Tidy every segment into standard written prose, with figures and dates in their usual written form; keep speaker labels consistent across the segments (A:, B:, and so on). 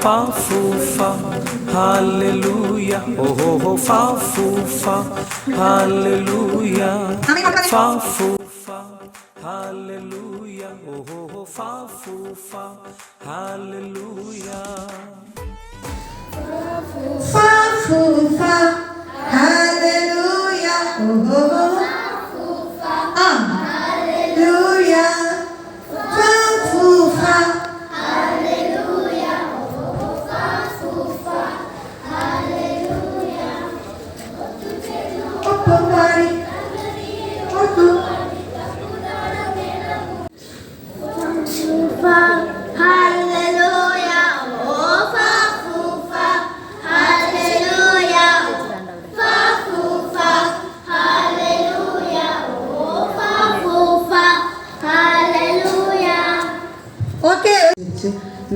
A: fa fu fa, hallelujah. Oh ho ho, fa fu fa, hallelujah. Fa fu fa, hallelujah. Oh ho ho, fa fu fa, hallelujah.
B: Fa fu fa, hallelujah. Oh ho ho, hallelujah. Fa fu fa.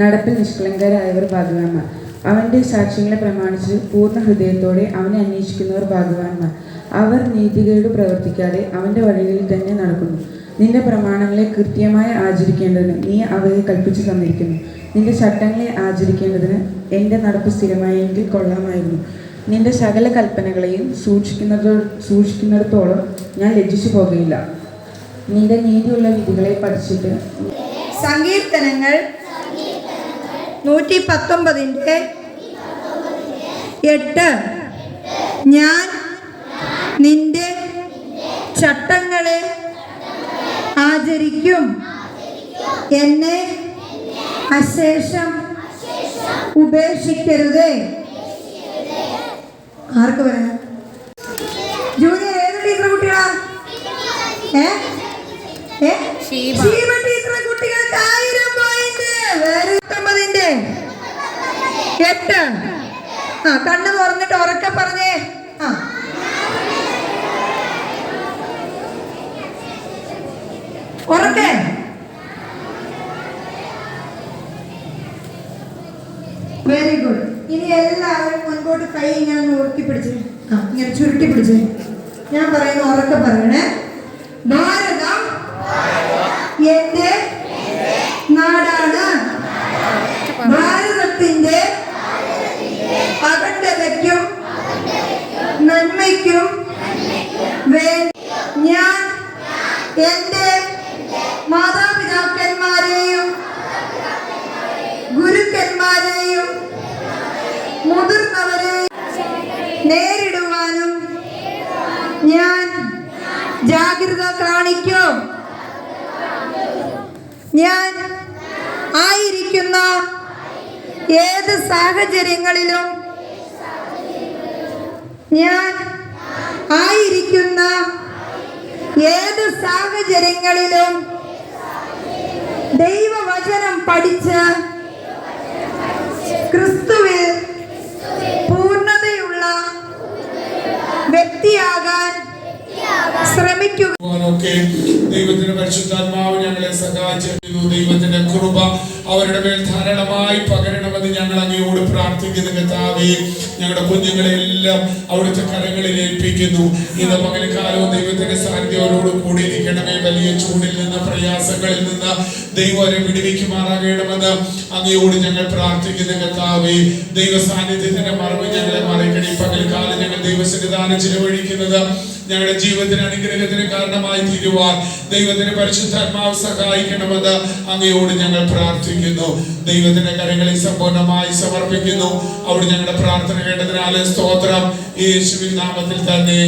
C: നടപ്പിൽ നിഷ്കളങ്കരായവർ ഭാഗ്യവാന്മാർ. അവന്റെ സാക്ഷ്യങ്ങളെ പ്രമാണിച്ച് പൂർണ്ണ ഹൃദയത്തോടെ അവനെ അന്വേഷിക്കുന്നവർ ഭാഗ്യവാന്മാർ. അവർ നീതികേട് പ്രവർത്തിക്കാതെ അവന്റെ വഴികളിൽ തന്നെ നടക്കുന്നു. നിന്റെ പ്രമാണങ്ങളെ കൃത്യമായി ആചരിക്കേണ്ടതിന് നീ അവയെ കൽപ്പിച്ചു തന്നിരിക്കുന്നു. നിന്റെ ചട്ടങ്ങളെ ആചരിക്കേണ്ടതിന് എൻ്റെ നടപ്പ് സ്ഥിരമായെങ്കിൽ കൊള്ളാമായിരുന്നു. നിന്റെ സകല കൽപ്പനകളെയും സൂക്ഷിക്കുന്നിടത്തോളം ഞാൻ ലജ്ജിച്ചു പോകുകയില്ല. നിന്റെ നീതിയുള്ള വിധികളെ പഠിച്ചിട്ട്.
B: സങ്കീർത്തനങ്ങൾ 119:8. ഞാൻ നിന്റെ ചട്ടങ്ങളെ ആചരിക്കും, എന്നെ അശേഷം ഉപേക്ഷിക്കരുതേ. ആർക്ക് പറയാം? ജൂനിയർ ഏത് ടീച്ചർ കുട്ടികളാ? ടീച്ചർ കുട്ടികൾക്ക് 1000 പോയിന്റ്. 19:8. കണ്ണ് തുറന്നിട്ട് ഉറക്കെ പറഞ്ഞേ. ഉറക്കെ. Very good. ഇനി എല്ലാവരും മുൻപോട്ട് കൈ ഇങ്ങനെ ഉയർത്തി പിടിച്ച്, ഇങ്ങനെ ചുരുട്ടി പിടിച്ച് ഞാൻ പറയുന്ന ഉറക്കെ പറയണേ. ഭാരതം എന്റെ നാടാണ്. ഭാരതത്തിന്റെ അഖണ്ഡതയ്ക്കും നന്മയ്ക്കും വേണ്ടി ഞാൻ എന്റെ മാതാപിതാക്കന്മാരെയും ഗുരുക്കന്മാരെയും മുതിർന്നവരെയും നേരിടുവാനും ഞാൻ ജാഗ്രത കാണിക്കും. ഞാൻ ആയിരിക്കുന്ന ഏത് സാഹചര്യങ്ങളിലും ദൈവവചനം പഠിച്ച് ക്രിസ്തുവിൽ പൂർണ്ണതയുള്ള വ്യക്തിയാകാൻ ശ്രമിക്കുക.
D: ദൈവത്തിന്റെ പരിശുദ്ധാത്മാവ് ഞങ്ങളെ സഹായിച്ചിരുന്നു. ദൈവത്തിന്റെ കൃപ അവരുടെ മേൽ ധാരാളമായി പകരണമെന്ന് ഞങ്ങൾ അങ്ങയോട് പ്രാർത്ഥിക്കുന്നു. കർത്താവേ, ഞങ്ങളുടെ കുഞ്ഞുങ്ങളെല്ലാം അവിടുത്തെ കരങ്ങളിൽ ഏൽപ്പിക്കുന്നു. ഇന്ന് പകൽക്കാലവും ദൈവത്തിന്റെ സാന്നിധ്യത്തോട് കൂടിയിരിക്കണമേ. വലിയ ചൂടിൽ നിന്ന്, പ്രയാസങ്ങളിൽ നിന്ന് ദൈവം അവരെ വിടുവിക്കുമാറാകണമെന്ന് അങ്ങയോട് ഞങ്ങൾ പ്രാർത്ഥിക്കുന്നു. കർത്താവേ, ദൈവ സാന്നിധ്യത്തിന്റെ മറവ് ഞങ്ങളെ മറിക്കണി. പകൽക്കാലം ഞങ്ങൾ ദൈവസന്നിധാനം ചിലവഴിക്കുന്നത് ഞങ്ങളുടെ ജീവിതത്തിന് അനുഗ്രഹത്തിന് കാരണമായി തീരുവാൻ ദൈവത്തിന്റെ പരിശുദ്ധാത്മാവ് സഹായിക്കണമെന്ന് അങ്ങയോട് ഞങ്ങൾ പ്രാർത്ഥിക്കുന്നു. ദൈവത്തിന്റെ കരങ്ങളിൽ സമ്പൂർണ്ണമായി സമർപ്പിക്കുന്നു. അവിടെ ഞങ്ങളുടെ പ്രാർത്ഥന കേട്ടതിനാല് സ്തോത്രം. യേശുവിൻ നാമത്തിൽ തന്നെ.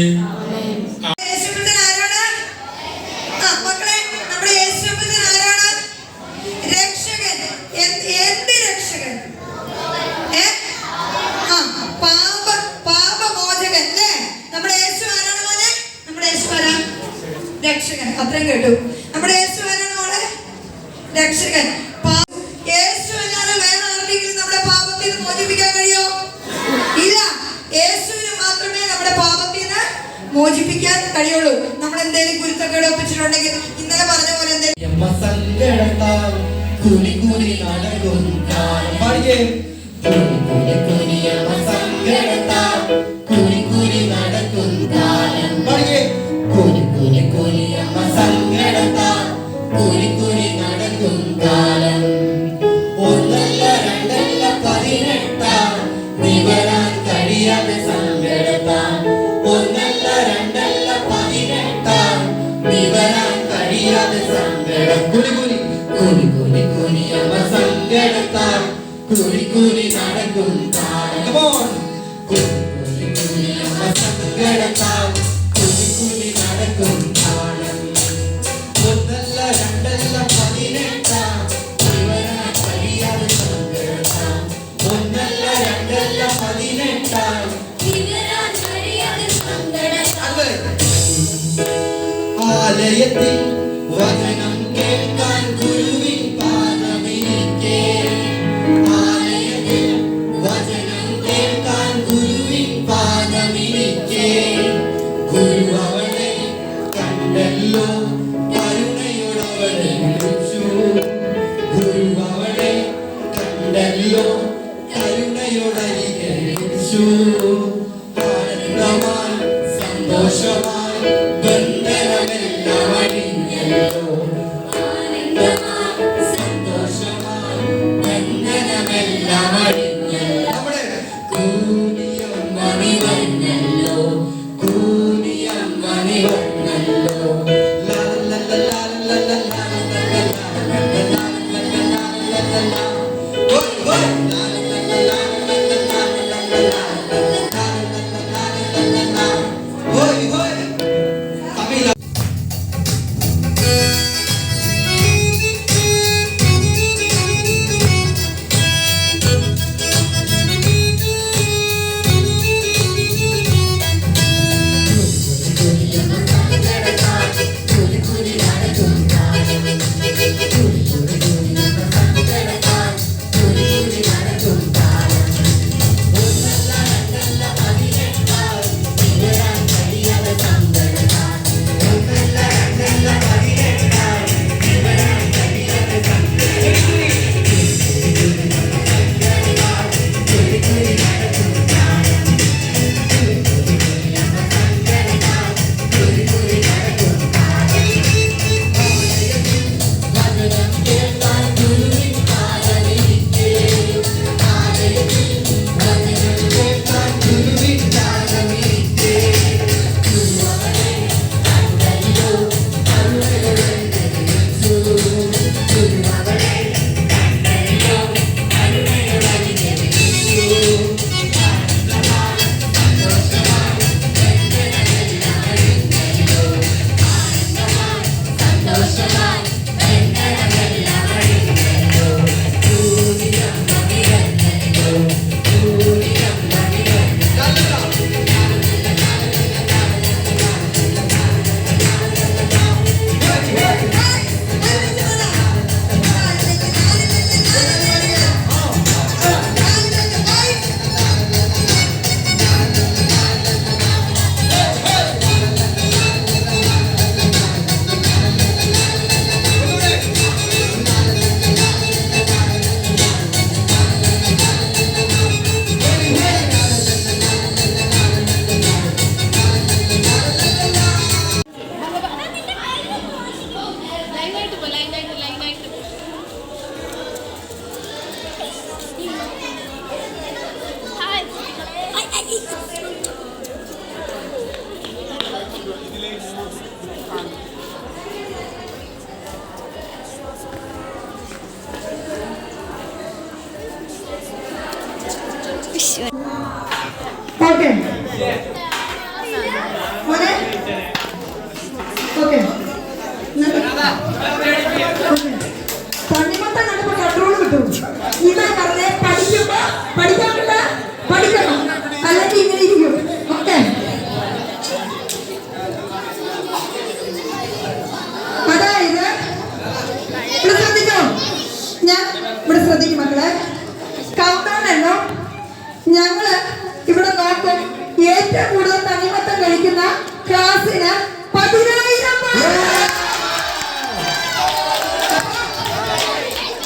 B: രക്ഷകൻ. അത്രയും കേട്ടു. നമ്മുടെ യേശു ആരാണ് മോളെ? രക്ഷകൻ. യേശു അല്ലാതെ വേറെ ആർക്കെങ്കിലും നമ്മുടെ പാപത്തിൽ നിന്ന് മോചിപ്പിക്കാൻ കഴിയോ? ഇല്ല. യേശുവിന് മാത്രമേ നമ്മുടെ പാപത്തിൽ നിന്ന് മോചിപ്പിക്കാൻ കഴിയുള്ളൂ. നമ്മൾ എന്തെങ്കിലും കുരുത്തക്കേട് ഒപ്പിച്ചിട്ടുണ്ടെങ്കിൽ ഇന്നലെ പറഞ്ഞ പോലെ എന്തെങ്കിലും
E: കുരി നടക്കും കാലം. ഒന്നല്ല രണ്ടല്ല 10 കൂടി കൂടി നടക്കും താളം കൂടി കൂടി അമ്മ സങ്കടത്താൽ കൂടി കൂടി നടക്കും താളം ഒന്നല്ല രണ്ടല്ല 18 ഇവരാൻ കഴിയാതെ സങ്കടത്താൽ ഒന്നല്ല രണ്ടല്ല 18 ഇവരാൻ കഴിയാതെ സങ്കടത്താൽ ആലയത്തിൽ വചനം കേൾക്കാൻ ഗുരുവിൻ പാദമിരിക്കെ ആലയത്തിൽ വചനം കേൾക്കാൻ ഗുരുവിൻ പാദമിരിക്കെ ഗുരു അവളെ കണ്ടല്ലോ കരുണയോടവളെ വിളിച്ചു ഗുരു അവളെ കണ്ടല്ലോ കരുണയോടരികെ വിളിച്ചു ആനന്ദമായി സന്തോഷമായി ബന്ധനമെല്ലാം അഴിഞ്ഞല്ലോ ആനന്ദമായി സന്തോഷമായി ബന്ധനമെല്ലാം അഴിഞ്ഞല്ലോ കൂനിയമ്മണി വന്നല്ലോ കൂനിയമ്മണി വന്നല്ലോ
B: ഓക്കെ മോനെ ഓക്കെ തണ്ണിമത്തം കണ്ടപ്പോ കൺട്രോൾ കിട്ടും. ഇതാ പറഞ്ഞേ, പഠിക്കുമ്പോ പഠിക്കാനുള്ള പഠിക്കണം, അല്ലെങ്കിൽ ഇങ്ങനെ ഇരിക്കും. ഓക്കെ, അതായത് ഇവിടെ ശ്രദ്ധിച്ചോ, ഞാൻ ഇവിടെ ശ്രദ്ധിക്കും മക്കളെ. കൗണ്ട് ഡൗൺ എണ്ണോ ഞങ്ങള് ഇവിടെ നോക്കും. ഏറ്റവും കൂടുതൽ തണ്ണിമത്തം കഴിക്കുന്ന ക്ലാസ്സിന് 10,000.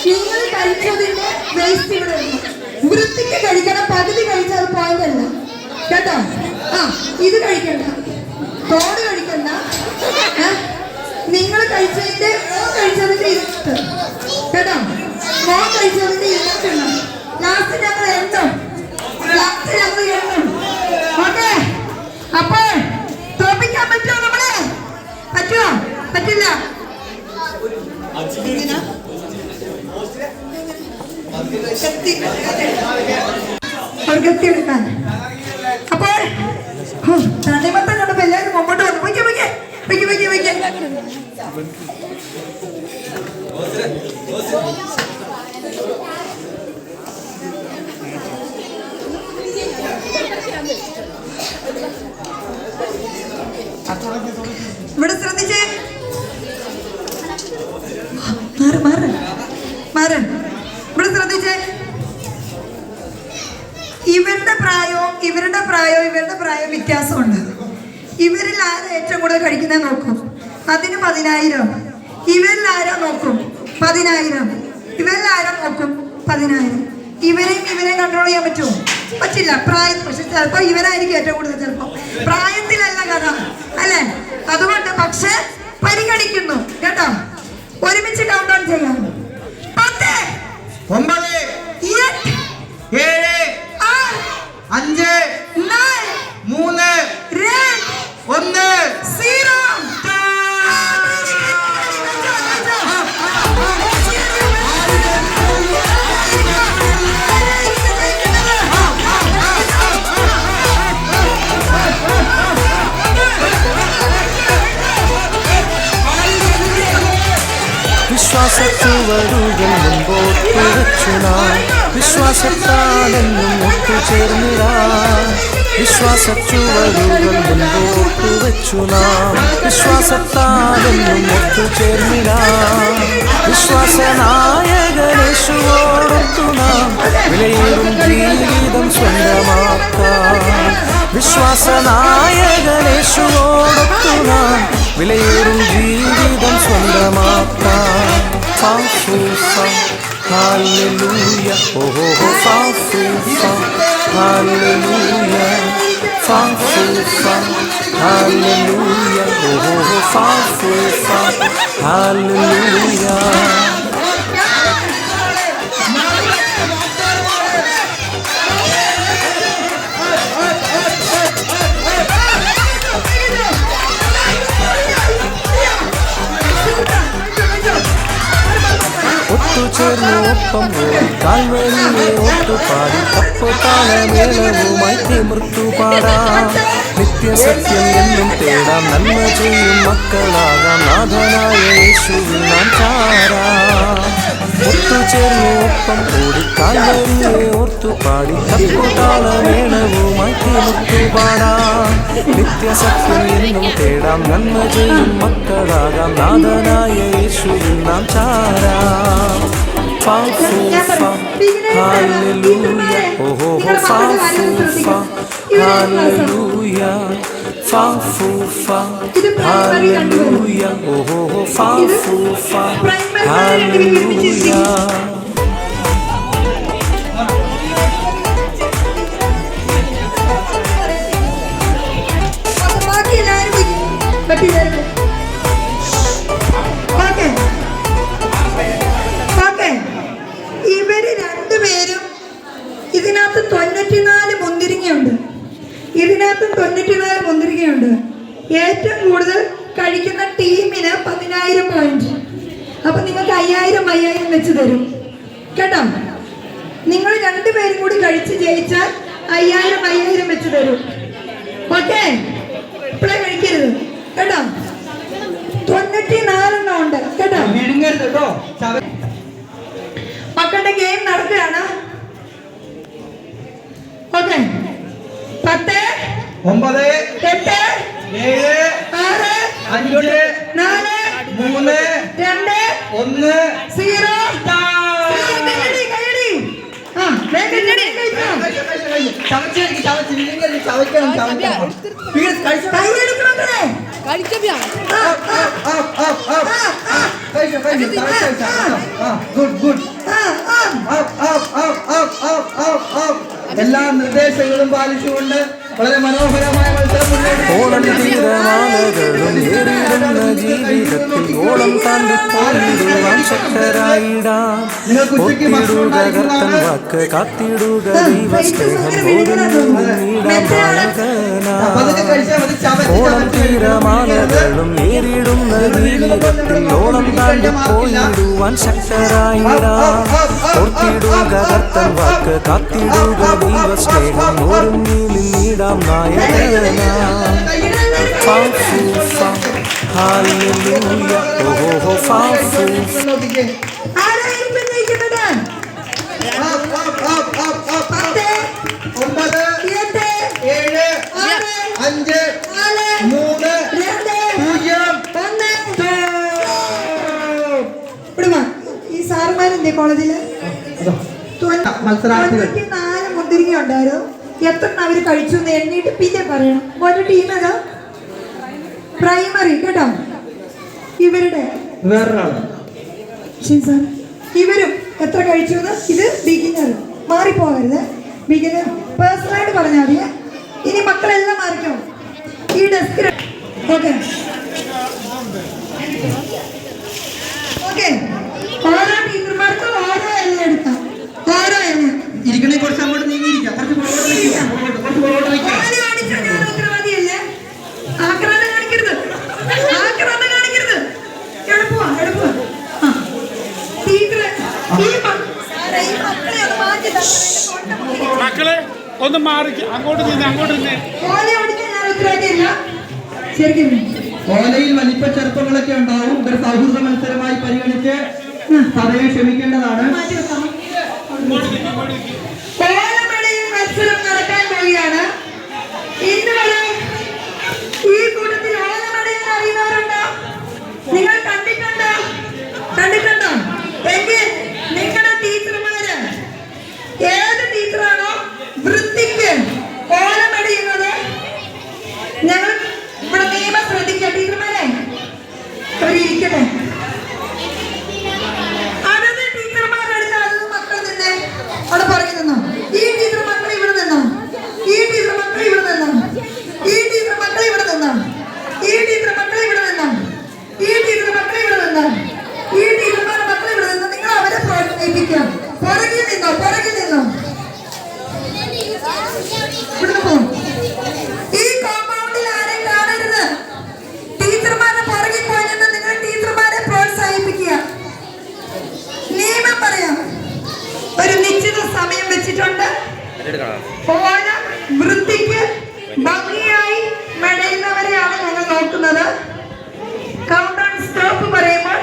B: നിങ്ങൾ കഴിച്ചതിന്റെ വേസ്റ്റ് ഇവിടെ വൃത്തിക്ക് കഴിക്കണം. പകുതി കഴിച്ചാൽ പോയിന്റ് അല്ല കേട്ടോ. ആ, ഇത് കഴിക്കണ്ട, തോട് കഴിക്കണ്ട. നിങ്ങൾ കഴിച്ചതിന്റെ ഇരുത്ത് കേട്ടോ. മോൻ കഴിച്ചതിന്റെ ഇരുത്തുണ്ട്. ലാസ്റ്റ് ഞങ്ങൾ എണ്ണും. ഓക്കെ, അപ്പൊ തോപ്പിക്കാൻ പറ്റുമോ നമ്മളെ? പറ്റുമോ? പറ്റില്ല. അവർക്ക് എത്തിയെടുക്കാൻ. അപ്പോൾ തണ്ണിമത്തം കണ്ടപ്പോ എല്ലാവരും മുമ്പോട്ട് വന്നു. വയ്ക്കേ വയ്ക്കേ വയ്ക്കേ വയ്ക്കേ വയ്ക്കേ. ഇവിടെ ശ്രദ്ധിച്ചേ. മാറ് മാറ് മാറ്. ഇവിടെ ശ്രദ്ധിച്ചേ. ഇവരുടെ പ്രായവും വ്യത്യാസമുണ്ട്. ഇവരിൽ ആരാ ഏറ്റവും കൂടുതൽ കഴിക്കുന്നത് നോക്കും, അതിന് 10,000. ഇവരിൽ ആരാ നോക്കും 10,000. ഇവരിൽ ആരാ നോക്കും 10,000. ഇവരെയും കൺട്രോൾ ചെയ്യാൻ പറ്റുമോ? പറ്റില്ല. പക്ഷെ ചിലപ്പോൾ ഇവരായിരിക്കും ഏറ്റവും കൂടുതൽ. ചിലപ്പോൾ പ്രായത്തിലല്ല കഥ അല്ലേ? അതുകൊണ്ട് പക്ഷെ പരിഗണിക്കുന്നു കേട്ടോ. ഒരുമിച്ച് കൗണ്ട് ഡൗൺ ചെയ്യാം. 10 9 8 7 5 4 3 2 1 0.
A: വിശ്വാസച്ചുവടുകൾ മുമ്പോട്ട് വെച്ചു നാം വിശ്വാസത്താലെന്നും ഒത്തുചേർന്നിടാ. വിശ്വാസച്ചുവടുകൾ മുമ്പോട്ട് വെച്ചു നാം വിശ്വാസത്താലെന്നും ഒത്തുചേർന്നിടാ. വിശ്വാസനായകനേശുവോടൊത്തു നാം വിലയേറും ജീവിതം സ്വന്തമാക്കാം. വിശ്വാസനായകനേശുവോടൊത്തു നാം വിലയേറും ജീവിതം സ്വന്തമാക്കാം. Hallelujah, oh oh oh, hallelujah, hallelujah, oh oh oh, hallelujah. ഒത്തുചേർന്ന് ഒപ്പം പോയി കാൽവരിയെ ഒത്തുപാടി തപ്പുതാളമേളവുമായി തിമിർത്തു പാടാം. നിത്യസത്യം എന്നും തേടാം, നന്മ ചെയ്യും മക്കളാകാം. നാഥനായ യേശുവിൽ നാം ചാരാം. ഒത്തുചേർന്ന് ഒപ്പം കൂടി കാൽവരിയെ ഓർത്തുപാടി തപ്പുതാളമേളവുമായി തിമിർത്തു പാടാം. നിത്യസത്യം എന്നും തേടാം, നന്മ ചെയ്യും മക്കളാകാം. നാഥനായ യേശുവിൽ നാം ചാരാം. Hallelujah, oh oh oh, hallelujah, hallelujah, oh oh oh, hallelujah.
B: ഇവര് രണ്ടുപേരും ഇതിനകത്ത് 94 മുന്തിരിങ്ങയുണ്ട്. ഇതിനകത്ത് 94 മുന്തിരിങ്ങയുണ്ട്. ഏറ്റവും കൂടുതൽ കഴിക്കുന്ന ടീമിന് 10,000 പോയിന്റ്. അപ്പൊ നിങ്ങൾക്ക് 5,000 വെച്ച് തരും കേട്ടോ. നിങ്ങൾ രണ്ടുപേരും കൂടി കഴിച്ച് ജയിച്ചാൽ 5,000 വെച്ച് തരും. ഓക്കെ, ഇപ്പഴേ കഴിക്കരുത് കേട്ടോ. 94 ഉണ്ട് കേട്ടോ. മക്കളുടെ ഗെയിം നടക്കുകയാണ്. ഓക്കെ, 10 9 8 7 6 5 4 3 2 1 0.
F: എല്ലാ നിർദ്ദേശങ്ങളും പാലിച്ചുകൊണ്ട് വളരെ മനോഹരമായ മത്സരം
A: ഓണം തീരമാലകളും നേരിടുന്ന ജീവിതത്തിൽ ഓളം താണ്ടി പോയിടുവാൻ ശക്തരായിടാം. ഒത്തിടുക കർത്തൻ വാക്ക് കാത്തിടുക ദൈവ സ്നേഹം ഓണം തീരമാലകളും നേരിടുന്ന ജീവിതത്തിൽ ഓളം താണ്ടി പോയിടുവാൻ ശക്തരായിടാം. ഒത്തിടുക കർത്തൻ വാക്ക് കാത്തിടുക ദൈവ സ്നേഹം ഒരുങ്ങി നിന്നിടാം നായകനാ. Hallelujah, oh ഫാഫു.
B: ആരായിരിക്കും ജയിക്കുന്നത്? 10,
F: 9,
B: 8,
F: 7,
B: 6,
F: 5, 4, 3, 0.
B: ഈ സാറുമാരെന്തേ കോളേജില്
F: മത്സരാർത്ഥികൾ
B: 94 മുന്തിരിങ്ങ ഉണ്ടായിരുന്നു. എത്ര അവര് കഴിച്ചു എന്ന് എണ്ണീട്ട് പിന്നെ പറയണം. ഒരു ടീം അത് പ്രൈമറി കേട്ടോ. ഇവരുടെ
F: വേറൊരാള്
B: സാർ ഇവരും എത്ര കഴിച്ചു എന്ന്. ഇത് ബിഗിനർ, മാറിപ്പോകരുത്. ബിഗിനർ പേഴ്സണലായിട്ട് പറഞ്ഞാൽ മതി. ഇനി മക്കളെല്ലാം മാറിക്കോ. ഈ ഡെസ്ക് ഓക്കെ ഓക്കെ. ഓരോ ടീച്ചർമാർക്കും ഓരോ എല്ലാം എടുക്കാം. ഓരോ എല്ലാം
F: ഇരിക്കണേ കുറച്ച് അങ്ങോട്ട് നീങ്ങിയിരിക്കാം.
B: ഉത്തരവാദിയല്ലേ? ആക്രമണം കാണിക്കരുത്, ആക്രമണം കാണിക്കരുത്. എളുപ്പമാ എളുപ്പമാ.
D: മക്കളെ ഒന്ന് മാറി അങ്ങോട്ട് നിന്ന് അങ്ങോട്ട് നിന്ന്.
F: കോലയിൽ വലിപ്പ ചെറുപ്പങ്ങളൊക്കെ ഉണ്ടാവും. ഒരു സൗഹൃദ മത്സരമായി പരിഗണിച്ച് സഭയെ ക്ഷമിക്കേണ്ടതാണ്.
B: മത്സരം നടക്കാൻ പോവുകയാണ്. ഇന്ന് വരെ ഈ കൂട്ടത്തിൽ ഓലമടയിൽ അറിയുന്നവരുണ്ടോ? നിങ്ങൾ കണ്ടിട്ടുണ്ടോ? കണ്ടിട്ടുണ്ടോ? എങ്കിൽ നിങ്ങളുടെ ടീച്ചർമാര് ഏത് ടീച്ചറാണോ വൃത്തിക്ക് ഓലമടിയുന്നത്, ഞങ്ങൾ ഇവിടെ നിയമം ശ്രദ്ധിക്കുക. ടീച്ചർമാരെ അവരിയ്ക്കട്ടെ. അതത് ടീച്ചർമാരെടുത്ത് അതത് മക്കൾ നിന്നേ അവിടെ പറഞ്ഞു നിന്നോ. ഈ ടീച്ചർ മക്കൾ ഇവിടെ നിന്നോ. ഈ ടീച്ചർ മക്കൾ ഇവിടെ നിന്നോ. ഈ ടീച്ചർ മക്കൾ ഇവിടെ നിന്നോ. ഈ ടീച്ചർ മക്കൾ ഇവിടെ നിന്നോ. ഈ ടീച്ചർ മക്കൾ ഇവിടെ നിന്നോ. ഈ ടീച്ചർമാരുടെ മക്കൾ ഇവിടെ നിന്നോ. നിങ്ങൾ അവരെ പ്രോത്സാഹിപ്പിക്കാം. പുറകിൽ നിന്നോ, പുറകിൽ നിന്നോ. ഇവിടുന്ന് പോകും. ഈ കോമ്പൗണ്ടിൽ ആരെയും കാണരുത്. ടീച്ചർമാരുടെ പുറകിൽ പോയി നിന്ന് നിങ്ങൾ ടീച്ചർമാരെ പ്രോത്സാഹിപ്പിക്കുക. നിയമം പറയാം. ഒരു നിശ്ചിത സമയം വെച്ചിട്ടുണ്ട്. ഓല വൃത്തിക്ക് ഭംഗിയായി മെടയുന്നവരെയാണ് ഞങ്ങൾ നോക്കുന്നത്. കൗണ്ട് ഡൗൺ സ്റ്റോപ്പ് പറയുമ്പോൾ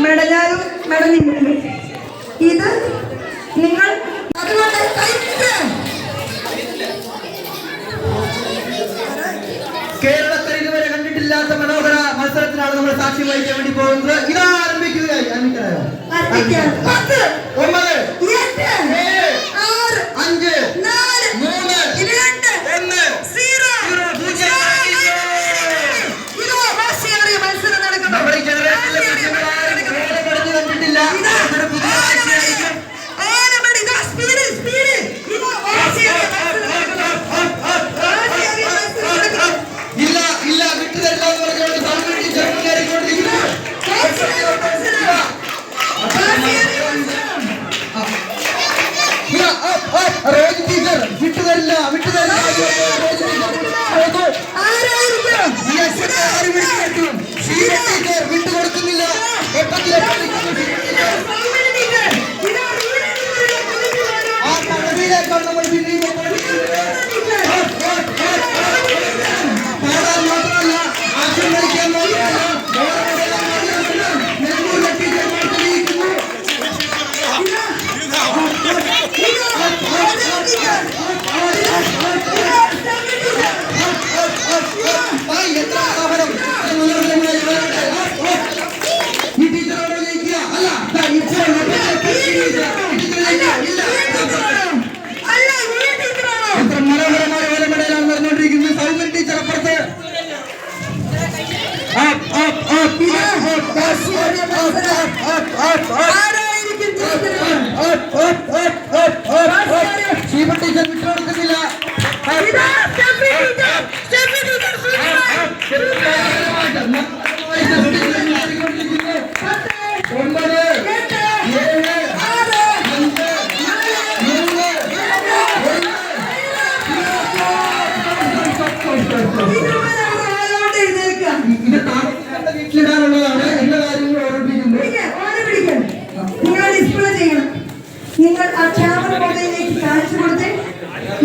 B: മെടഞ്ഞാലും മെടഞ്ഞില്ല. ഇത് നിങ്ങൾ അതുകൊണ്ട്
F: കേരളത്തിൽ ഇതുവരെ കണ്ടിട്ടില്ലാത്ത മനോഹര മത്സരത്തിനാണ് നമ്മൾ സാക്ഷ്യം വഹിക്കാൻ വേണ്ടി പോകുന്നത്. ഇതാ ആരംഭിക്കുകയായി. ആരംഭിക്കാനായോ?
B: 10,
F: 9,
B: 8,
F: 7,
B: 6,
F: 5,
B: 4,
F: 3,
B: 2,
F: 1, 0.
B: ഇതോ വാശിയേറിയ മത്സരം നടക്കുന്നു.
F: നമ്മുടെ ഈ ജനറേഷനിലെ കുഞ്ഞുങ്ങൾ ആരും ഓലമടിഞ്ഞ് കണ്ടിട്ടില്ല. ഇതൊരു പുതിയ ആഴ്ചയായിരിക്കും.
B: ഓലമടി ഇതാ സ്പീഡ് സ്പീഡ്. ഇതോ വാശിയേറിയ മത്സരം നടക്കുന്നു. വാശിയേറിയ മത്സരം നടക്കുന്നു.
F: ഇല്ല ഇല്ല വിട്ടുതരില്ല എന്ന് പറഞ്ഞുകൊണ്ട് സാമൂഹ്യ ചെറുപ്പക്കാരിക്കൊണ്ടിരിക്കുന്നു.
B: വാശിയേറിയ മത്സരം. വാശിയേറിയ മത്സരം.
F: റോജി ടീച്ചർ വിട്ടുതരില്ല വിട്ടുതരില്ല.
B: ആരായിരിക്കും?
F: ടീച്ചർ വിട്ടുകൊടുക്കുന്നില്ല. ആ പദവിയിലേക്കാണ് നമ്മൾ പിന്നെയും പാടാൻ മാത്രമല്ല ആശയം കളിക്കാൻ മാത്രമല്ല നെല്ലൂരിലെ ടീച്ചർമാർ തെളിയിക്കുന്നു. എത്ര സ്ഥാപനം ഈ ടീച്ചറോട് ജയിക്കുക അല്ല എത്ര മനോഹരമായ ഓലമടയിലാണ് നടന്നുകൊണ്ടിരിക്കുന്നത്. സൗകര്യ ടീച്ചർ അപ്പുറത്ത് ശീപ ടീച്ചർ വിട്ടുകൊടുക്കുന്നില്ല.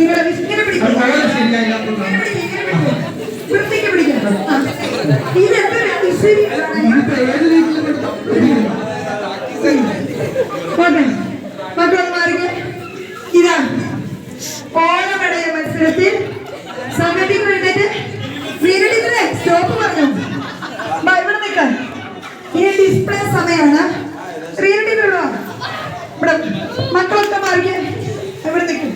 B: നിങ്ങൾ ഇങ്ങനെ പിടിക്കും. വൃത്തിക്ക് പിടിക്കണം. ഇതെന്തൊരു മക്കളൊന്ന് മാറിക്കേ. ഇതാ ഓണമടയ മത്സരത്തിൽ സംഘടിക്ക് വേണ്ടിട്ട് വീരടിക്കുന്നേ സ്റ്റോപ്പ് പറഞ്ഞു. ഇവിടെ നിൽക്കാൻ ഈ ഡിസ്പ്ലേ സമയമാണ്. വീരടിക്കുള്ളൂ ഇവിടെ മക്കളൊക്കെ മാറിക്കേ. ഇവിടെ നിൽക്കും.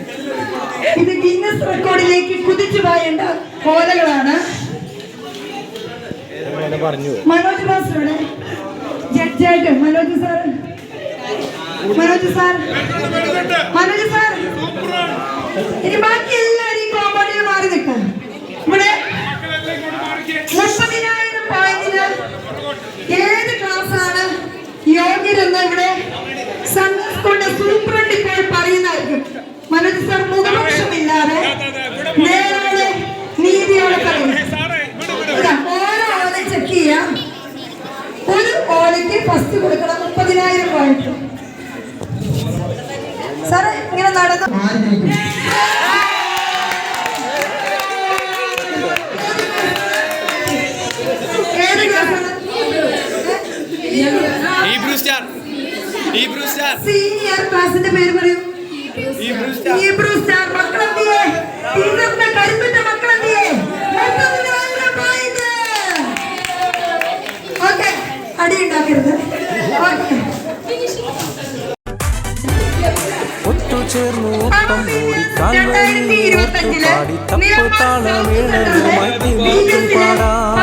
B: ഇത് ഗിന്നസ് റെക്കോർഡിലേക്ക് കുതിച്ചു പോയേണ്ട ഓലകളാണ്. മനോജ് മാസ്റ്ററുടെ ജഡ്ജായിട്ട് മനോജ് സാർ ഇനി ബാക്കി എല്ലാവരും കോമ്പൗണ്ടിൽ മാറി നിൽക്കും. ഇവിടെ 30,000 പോയിന്റിന് ഏത് ക്ലാസ്സാണ് യോഗ്യരെന്ന് ഇവിടെ സൺഡേ സ്കൂളിന്റെ സൂപ്രണ്ട് ഇപ്പോൾ പറയുന്നതായിരിക്കും. മനോജ് സാർ മുഖപക്ഷമില്ലാതെ നേരോടെ നീതിയോടെ പറയും. ഓരോ ഓല ചെക്ക് ചെയ്യാം. ഒരു ഓലയ്ക്ക് ഫസ്റ്റ് കൊടുക്കണം 30,000 പോയിന്റ്. സാറേ ഇങ്ങനെ നടന്നു ഏത് ക്ലാസ്സാണ്? സീനിയർ ക്ലാസിന്റെ പേര് പറയൂ. Hebrew star. മക്കളെത്തിയേ? ടീച്ചറിന്റെ കരുത്തിന്റെ മക്കളെത്തിയേ? ഓക്കെ, അടി ഉണ്ടാക്കരുത്. ഓക്കെ,
A: ഒത്തുചേർന്നു ഒപ്പം ഓടി കാൽവരിയിൽ പാടി തപ്പുതാളമേളവുമായി പാടാം.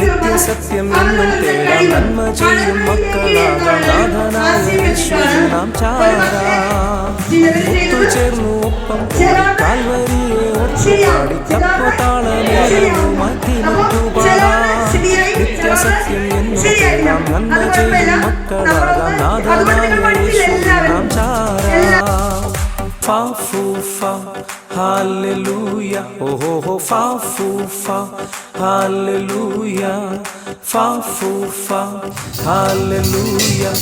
A: നിത്യസത്യം എന്നും തേടാം. നന്മ ചെയ്യും മക്കളാകാം. നാഥനായ യേശുവിൽ നാം ചാരാം. ഒത്തുചേർന്നു ഒപ്പം ഓടി കാൽവരിയെ പാടി തപ്പുതാളമേളവുമായി പാടാം. നിത്യസത്യം എന്നും തേടാം. നന്മ ചെയ്യും മക്കളാകാം. നാഥനായ യേശുവിൽ നാം ചാരാം. Fa fu fa, hallelujah. Oh ho ho, fa fu fa, hallelujah. Fa fu fa, hallelujah.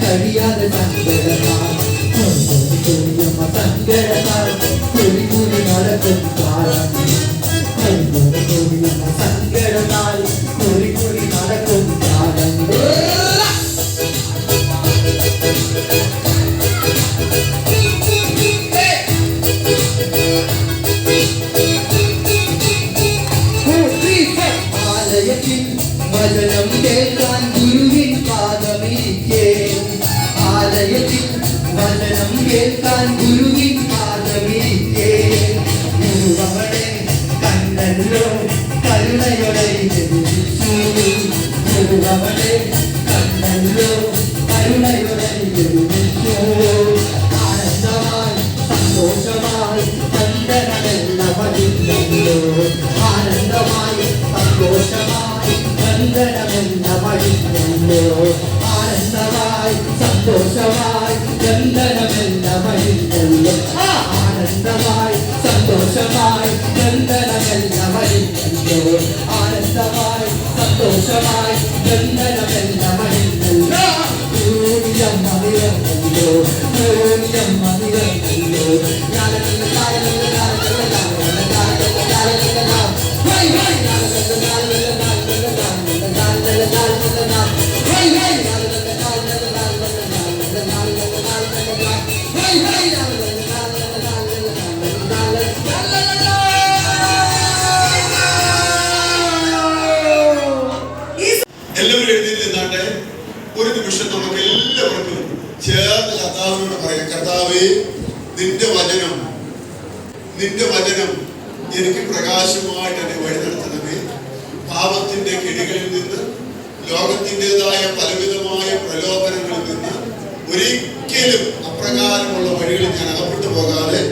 G: കഴിയാതെ
F: സങ്കടത്താൽ കുറി നടക്കും കാലം സങ്കടത്താൽ കുറി നടക്കും കാലം ആലയത്തിൽ വചനം കേൾക്കാൻ ഗുരുവിൻ പാദമിരിക്കേ ആലയത്തിൽ വചനം കേൾക്കാൻ ഗുരുവിൻ പാദമിരിക്കേ ഗുരുവവിടെ കണ്ടല്ലോ കരുണയോടെ ഗുരുവവിടെ കണ്ടല്ലോ കരുണയോടെ ആനന്ദമായി സന്തോഷമായി ചന്ദനമെല്ലാം വഴിഞ്ഞല്ലോ ആനന്ദമായി സന്തോഷമായി ചന്ദനമെല്ലാം വഴിഞ്ഞല്ലോ ആനന്ദമായി സന്തോഷമായി ചന്ദനമെല്ലാം വഴിഞ്ഞല്ലോ ആനന്ദമായി സന്തോഷമായി ചന്ദനമെല്ലാം വഴിഞ്ഞല്ലോ ആനന്ദമായി സന്തോഷമായി ചന്ദനമെല്ലാം വഴിഞ്ഞല്ലോ ൂരിയമ്മ നിറഞ്ഞല്ലോ ൂരിയമ്മ നിറഞ്ഞല്ലോ
D: എല്ലാവരും എഴുന്നേറ്റ് നിന്നാട്ടെ. ഒരു നിമിഷം നമുക്ക് എല്ലാവർക്കും ചേർന്ന് കർത്താവിനോട് പറയാം, കർത്താവേ നിന്റെ വചനം എനിക്ക് പ്രകാശമായിട്ട് എന്നെ വഴി നടത്തണമേ. പാപത്തിന്റെ കിടികളിൽ നിന്ന് ലോകത്തിൻ്റെതായ പലവിധമായ പ്രലോഭനങ്ങളിൽ നിന്ന് ഒരിക്കലും അപ്രകാരമുള്ള വഴികളിൽ ഞാൻ അകപ്പെട്ടു പോകാതെ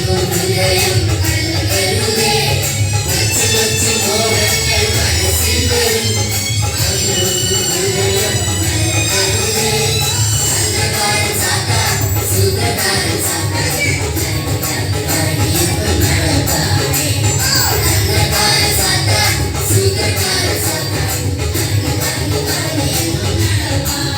E: ഹൃദയം നൽകരുതേ. കൊച്ചു കൊച്ചു മോഹങ്ങൾ മനസ്സിൽ വരും. അതിലൊരു ഹൃദയം നൽകരുതേ. നല്ലകാരൻ സാത്താൻ, സുഖകാരൻ സാത്താൻ, വഴിയൊന്നും നടത്താതെ. നല്ലകാരൻ സാത്താൻ, സുഖകാരൻ സാത്താൻ, വഴിയൊന്നും നടത്താതെ.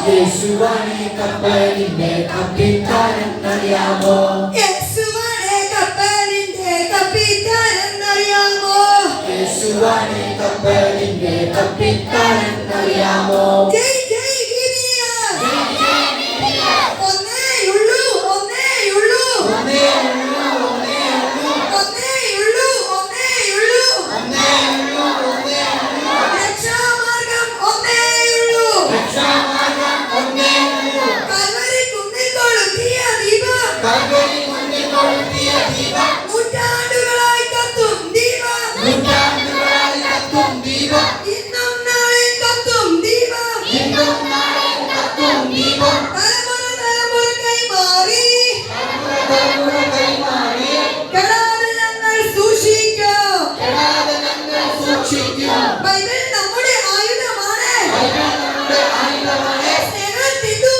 F: യേശുവാണ് കപ്പലിന്റെ കപ്പിത്താനെന്നറിയാമോ?
B: യേശുവാണ് കപ്പലിന്റെ കപ്പിത്താനെന്നറിയാമോ?
F: യേശുവാണ് കപ്പലിന്റെ കപ്പിത്താനെന്നറിയാമോ?
B: ജയ് ജയ് ഗിരിയ, ഒന്നേയുള്ളൂ ഒന്നേയുള്ളൂ
F: ഒന്നേയുള്ളൂ
B: ഒന്നേയുള്ളൂ ഒന്നേയുള്ളൂ
F: ഒന്നേയുള്ളൂ ഒന്നേയുള്ളൂ
B: രക്ഷാമാർഗം ഒന്നേയുള്ളൂ.
F: രക്ഷാമാർഗം ഒന്നേയുള്ളൂ.
B: കൽവരി കുന്നിൽ കൊളുത്തിയ ദീപം,
F: കൽവരി കുന്നിൽ കൊളുത്തിയ ദീപം,
B: നൂറ്റാണ്ടുകളായി കത്തും ദീപം,
F: നൂറ്റാണ്ടുകളായി കത്തും ദീപം,
B: ഇന്നും നാളെയും കത്തും ദീപം,
F: ഇന്നും നാളെയും കത്തും ദീപം,
B: തലമുറ തലമുറ കൈമാറി
F: തലമുറ കൈമാറി
B: കെടാതെ ഞങ്ങൾ സൂക്ഷിക്കും.
F: കെടാതെ ഞങ്ങൾ സൂക്ഷിക്കും.
B: ബൈബിൾ നമ്മുടെ ആയുധമാണ്.
F: ബൈബിൾ നമ്മുടെ ആയുധമാണ്.
B: സ്നേഹത്തിൻ്റെ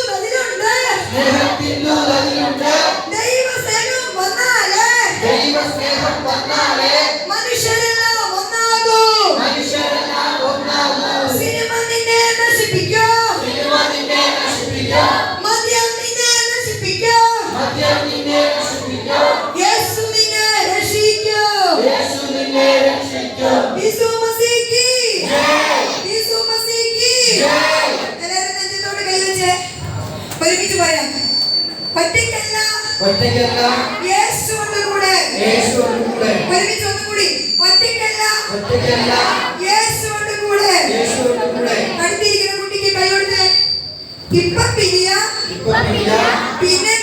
F: സ്നേഹത്തിനുള്ളതിലുണ്ട്.
B: ദൈവസ്നേഹം വന്നാലേ
F: ദൈവസ്നേഹം വന്നാലേ
B: മനുഷ്യരെല്ലാം ഒന്നാകും.
F: മനുഷ്യരെല്ലാം ഒന്നാകും.
B: സിനിമ നിന്നെ നശിപ്പിക്കും,
F: സിനിമ നിന്നെ നശിപ്പിക്കും.
B: മദ്യം നിന്നെ നശിപ്പിക്കും,
F: മദ്യം നിന്നെ നശിപ്പിക്കും.
B: യേശു നിന്നെ രക്ഷിക്കും.
F: യേശു നിന്നെ രക്ഷിക്കും.
B: യേശു മസീഹി,
F: ജയ്.
B: യേശു മസീഹി.
F: ജയ്.
B: എല്ലാവരും നെഞ്ചത്തോട് കൈവച്ച് ഒരുമിച്ച് പറയാം. ഒറ്റയ്ക്കല്ല,
F: ഒറ്റയ്ക്കല്ല,
B: യേശുവിന്റെ കൂടെ.
F: യേശുവിന്റെ കൂടെ.
B: ഒരുമിച്ച് ഒന്നുകൂടി. ഒറ്റയ്ക്കല്ല,
F: ഒറ്റയ്ക്കല്ല,
B: യേശുവിന്റെ കൂടെ.
F: യേശുവിന്റെ കൂടെ.
B: അടുത്തിരിക്കുന്ന കുട്ടിക്ക് കൈ കൊടുത്ത്. ഇപ്പൊ പിരിയ
F: ഇപ്പൊ പിരിയ,
B: പിന്നെ